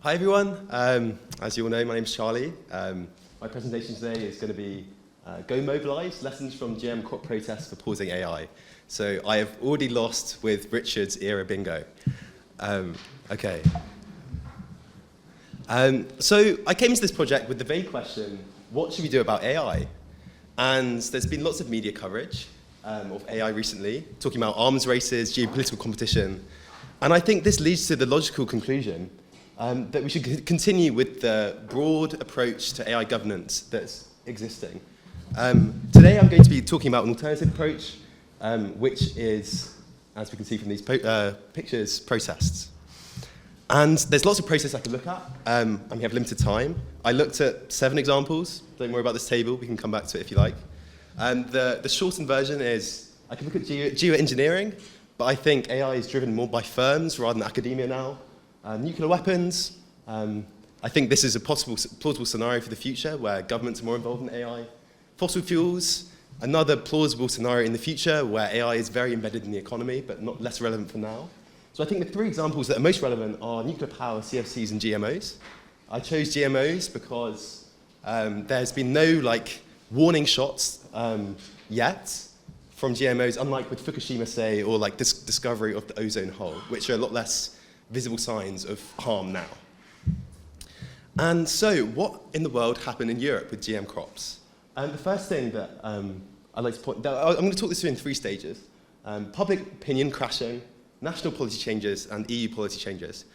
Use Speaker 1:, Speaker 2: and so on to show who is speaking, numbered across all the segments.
Speaker 1: Hi everyone. As you all know, my name's Charlie. My presentation today is going to be Go Mobilize, Lessons from GM Crop Protests for Pausing AI. So I have already lost with Richard's era bingo. Okay. So I came into this project with the vague question, what should we do about AI? And there's been lots of media coverage of AI recently, talking about arms races, geopolitical competition. And I think this leads to the logical conclusion that we should continue with the broad approach to AI governance that's existing. Today I'm going to be talking about an alternative approach, which is, as we can see from these pictures, protests. And there's lots of protests I could look at, and we have limited time. I looked at 7 examples. Don't worry about this table. We can come back to it if you like. The shortened version is, I could look at geoengineering, but I think AI is driven more by firms rather than academia now. Nuclear weapons, I think this is a plausible scenario for the future where governments are more involved in AI. Fossil fuels, another plausible scenario in the future where AI is very embedded in the economy, but not less relevant for now. So I think the 3 examples that are most relevant are nuclear power, CFCs, and GMOs. I chose GMOs because there's been no warning shots yet from GMOs, unlike with Fukushima, say, or this discovery of the ozone hole, which are a lot less visible signs of harm now. And so, what in the world happened in Europe with GM crops? The first thing that I'd like to point out, I'm going to talk this through in 3 stages. Public opinion crashing, national policy changes, and EU policy changes.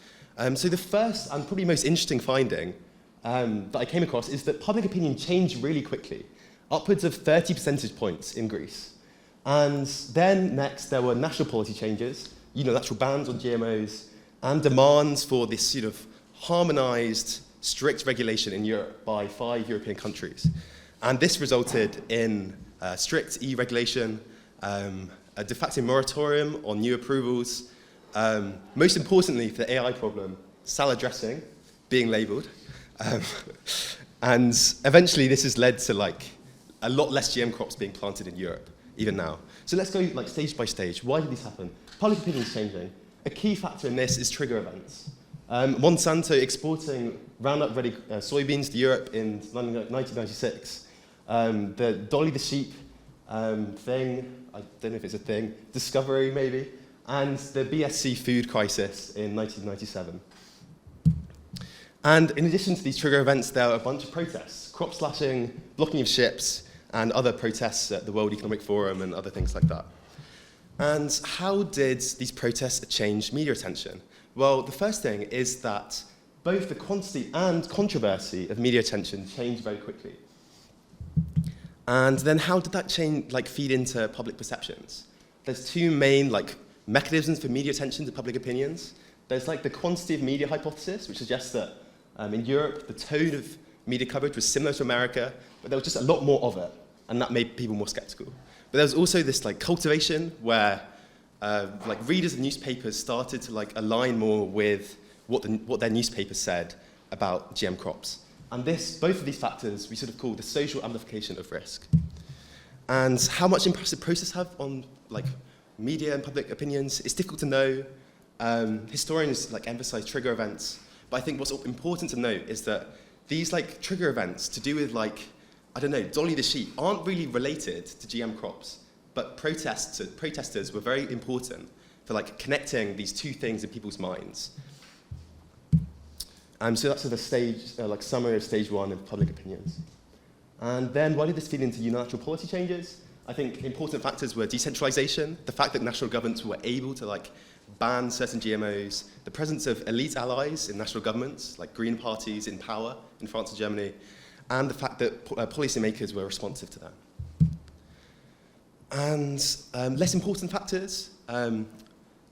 Speaker 1: So the first and probably most interesting finding that I came across is that public opinion changed really quickly, upwards of 30 percentage points in Greece. And then next, there were national policy changes, natural bans on GMOs, and demands for this sort of harmonized, strict regulation in Europe by 5 European countries. And this resulted in strict EU regulation, a de facto moratorium on new approvals, most importantly for the AI problem, salad dressing being labeled. And eventually this has led to a lot less GM crops being planted in Europe, even now. So let's go stage by stage. Why did this happen? Public opinion is changing. A key factor in this is trigger events. Monsanto exporting Roundup-ready soybeans to Europe in 1996. The Dolly the sheep thing, I don't know if it's a thing, discovery maybe, and the BSC food crisis in 1997. And in addition to these trigger events, there are a bunch of protests, crop slashing, blocking of ships, and other protests at the World Economic Forum and other things like that. And how did these protests change media attention? Well, the first thing is that both the quantity and controversy of media attention changed very quickly. And then how did that change, feed into public perceptions? There's 2 main mechanisms for media attention to public opinions. There's the quantity of media hypothesis, which suggests that in Europe, the tone of media coverage was similar to America, but there was just a lot more of it, and that made people more skeptical. But there was also this cultivation where readers of newspapers started to align more with what their newspapers said about GM crops. And both of these factors we sort of call the social amplification of risk. And how much impact does process have on media and public opinions? It's difficult to know. Historians emphasize trigger events, but I think what's important to note is that these trigger events to do with I don't know, Dolly the sheep aren't really related to GM crops, but protesters were very important for connecting these 2 things in people's minds. So that's the stage, summary of stage 1 of public opinions. And then why did this feed into unilateral policy changes? I think important factors were decentralization, the fact that national governments were able to ban certain GMOs, the presence of elite allies in national governments, green parties in power in France and Germany, and the fact that policymakers were responsive to them. And less important factors,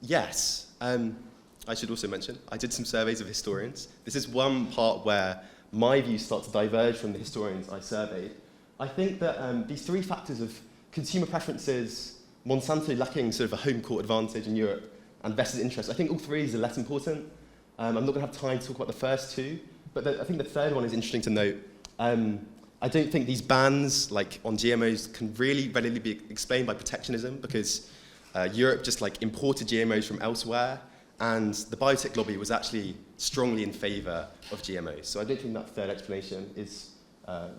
Speaker 1: yes. I should also mention, I did some surveys of historians. This is one part where my views start to diverge from the historians I surveyed. I think that these 3 factors of consumer preferences, Monsanto lacking sort of a home court advantage in Europe, and vested interest, I think all 3 are less important. I'm not going to have time to talk about the first 2, but I think the third one is interesting to note. I don't think these bans on GMOs can really readily be explained by protectionism because Europe just imported GMOs from elsewhere And the biotech lobby was actually strongly in favor of GMOs. So I don't think that third explanation is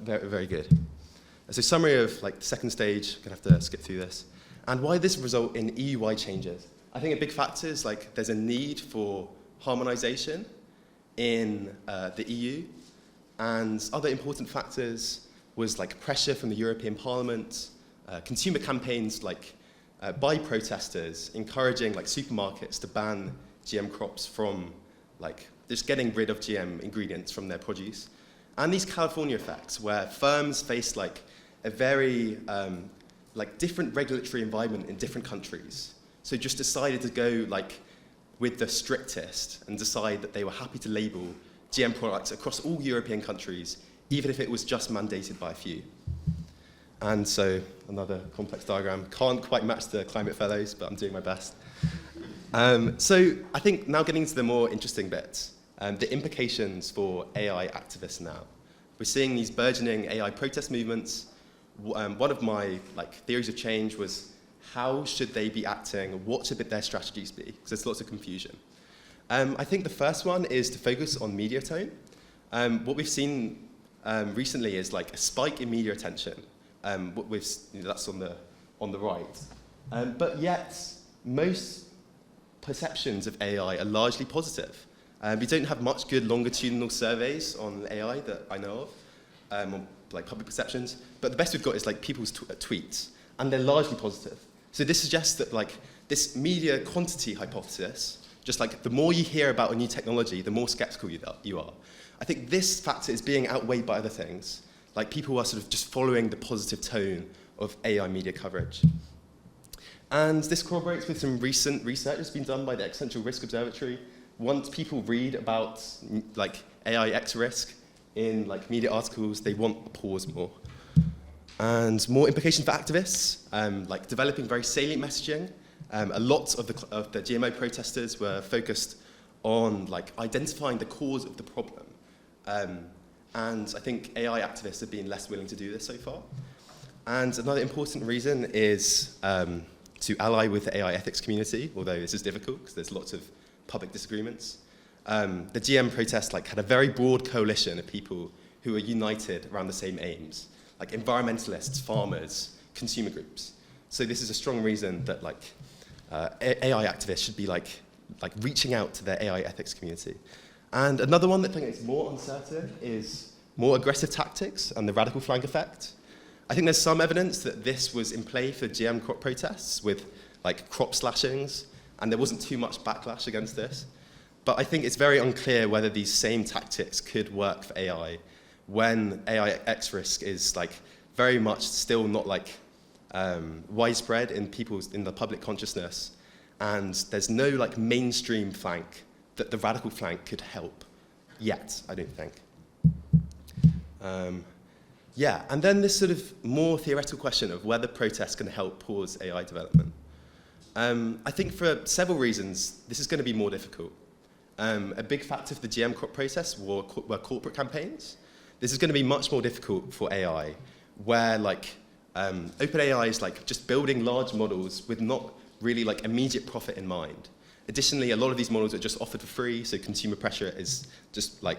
Speaker 1: very, very good. So summary of like the second stage, I'm going to have to skip through this. And why this result in EU-wide changes. I think a big factor is like there's a need for harmonization in the EU. And other important factors was like pressure from the European Parliament, consumer campaigns like by protesters encouraging like supermarkets to ban GM crops from like just getting rid of GM ingredients from their produce. And these California effects where firms face like a very like different regulatory environment in different countries. So just decided to go like with the strictest and decide that they were happy to label GM products across all European countries, even if it was just mandated by a few. And so another complex diagram. Can't quite match the climate fellows, but I'm doing my best. So I think now getting to the more interesting bits, the implications for AI activists now. We're seeing these burgeoning AI protest movements. One of my theories of change was how should they be acting? What should their strategies be? Because there's lots of confusion. I think the first one is to focus on media tone. What we've seen recently is like a spike in media attention. That's on the right. But yet, most perceptions of AI are largely positive. We don't have much good longitudinal surveys on AI that I know of, on like public perceptions. But the best we've got is like people's tweets, and they're largely positive. So this suggests that like this media quantity hypothesis, just like the more you hear about a new technology, the more skeptical you are. I think this factor is being outweighed by other things. Like people are sort of just following the positive tone of AI media coverage. And this corroborates with some recent research that's been done by the Existential Risk Observatory. Once people read about like AI X risk in like media articles, they want a pause more. And more implications for activists, like developing very salient messaging. A lot of the GMO protesters were focused on like identifying the cause of the problem. And I think AI activists have been less willing to do this so far. And another important reason is to ally with the AI ethics community, although this is difficult because there's lots of public disagreements. The GM protest had a very broad coalition of people who are united around the same aims, like environmentalists, farmers, consumer groups. So this is a strong reason that AI activists should be reaching out to their AI ethics community. And another one that I think is more uncertain is more aggressive tactics and the radical flank effect. I think there's some evidence that this was in play for GM crop protests with crop slashings, and there wasn't too much backlash against this. But I think it's very unclear whether these same tactics could work for AI when AI X risk is very much still not widespread in the public consciousness, and there's no mainstream flank that the radical flank could help yet, I don't think. Yeah, and then this sort of more theoretical question of whether protests can help pause AI development. I think for several reasons, this is going to be more difficult. A big factor for the GM crop protests were corporate campaigns. This is going to be much more difficult for AI, where OpenAI is just building large models with not really immediate profit in mind. Additionally, a lot of these models are just offered for free, so consumer pressure is just I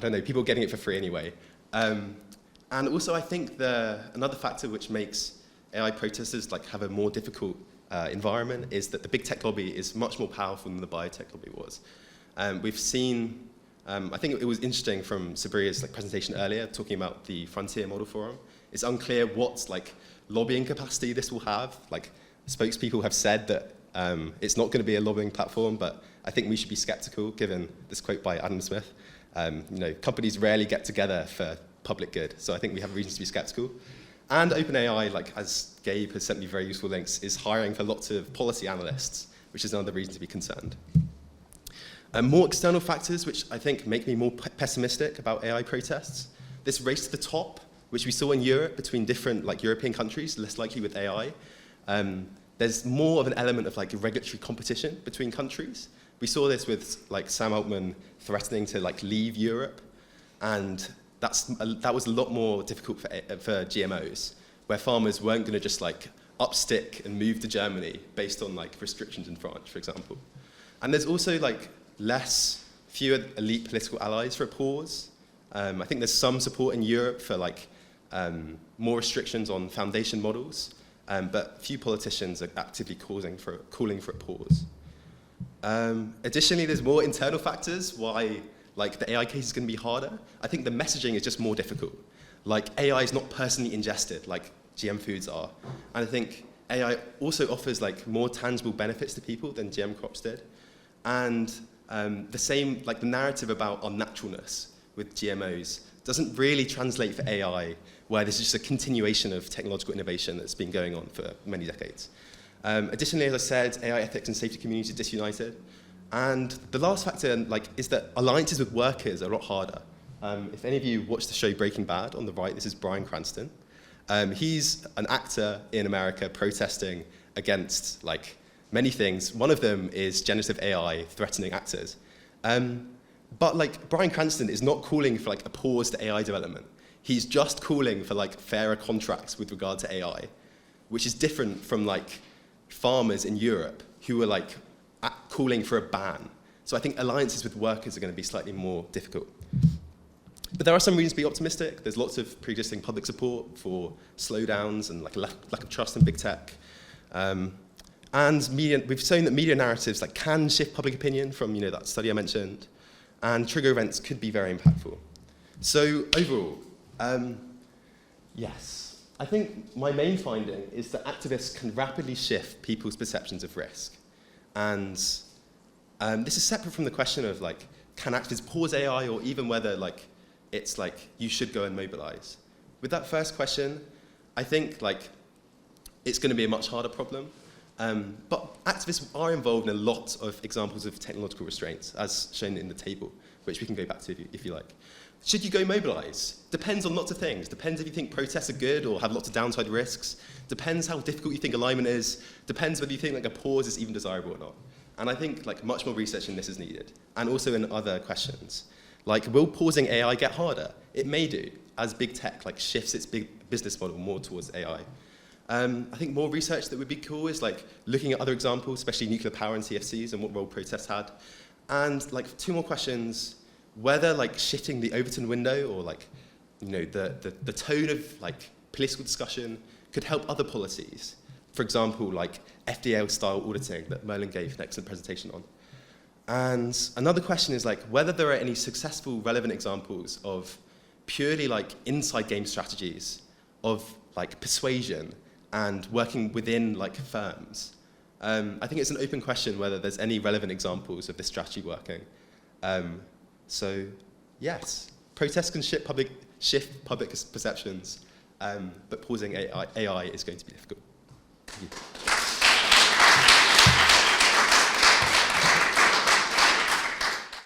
Speaker 1: don't know, people are getting it for free anyway. And also, I think another factor which makes AI protesters have a more difficult environment is that the big tech lobby is much more powerful than the biotech lobby was. We've seen, I think it was interesting from Sabria's presentation earlier, talking about the Frontier Model Forum. It's unclear what lobbying capacity this will have. Spokespeople have said that it's not going to be a lobbying platform, but I think we should be skeptical, given this quote by Adam Smith. Companies rarely get together for public good, so I think we have reasons to be skeptical. And OpenAI, as Gabe has sent me very useful links, is hiring for lots of policy analysts, which is another reason to be concerned. More external factors, which I think make me more pessimistic about AI protests. This race to the top, which we saw in Europe between different European countries, less likely with AI. There's more of an element of regulatory competition between countries. We saw this with Sam Altman threatening to leave Europe, and that was a lot more difficult for GMOs, where farmers weren't going to just up stick and move to Germany based on restrictions in France, for example. And there's also like fewer elite political allies for a pause. I think there's some support in Europe for like more restrictions on foundation models, but few politicians are actively calling for a pause. Additionally, there's more internal factors why like the AI case is going to be harder. I think the messaging is just more difficult. Like AI is not personally ingested like GM foods are, and I think AI also offers like more tangible benefits to people than GM crops did, and the narrative about unnaturalness with GMOs doesn't really translate for AI, where this is just a continuation of technological innovation that's been going on for many decades. Additionally, as I said, AI ethics and safety communities are disunited. And the last factor is that alliances with workers are a lot harder. If any of you watched the show Breaking Bad, on the right, this is Bryan Cranston. He's an actor in America protesting against many things. One of them is generative AI threatening actors. But Bryan Cranston is not calling for a pause to AI development. He's just calling for fairer contracts with regard to AI, which is different from farmers in Europe who are calling for a ban. So I think alliances with workers are going to be slightly more difficult. But there are some reasons to be optimistic. There's lots of pre-existing public support for slowdowns and lack of trust in big tech. And we've shown that media narratives can shift public opinion from that study I mentioned, and trigger events could be very impactful. So overall, yes. I think my main finding is that activists can rapidly shift people's perceptions of risk. And this is separate from the question of can activists pause AI, or even whether it's you should go and mobilize. With that first question, I think it's going to be a much harder problem. But activists are involved in a lot of examples of technological restraints, as shown in the table, which we can go back to if you like. Should you go mobilize? Depends on lots of things. Depends if you think protests are good or have lots of downside risks. Depends how difficult you think alignment is. Depends whether you think a pause is even desirable or not. And I think much more research in this is needed, and also in other questions. Will pausing AI get harder? It may do, as big tech shifts its big business model more towards AI. I think more research that would be cool is looking at other examples, especially nuclear power and CFCs, and what role protests had. And two more questions: whether shifting the Overton window, or the tone of political discussion could help other policies. For example, FDA-style auditing that Merlin gave an excellent presentation on. And another question is whether there are any successful, relevant examples of purely inside game strategies of persuasion and working within firms. I think it's an open question whether there's any relevant examples of this strategy working. So yes, protests can shift public perceptions, but pausing AI is going to be difficult. Thank you.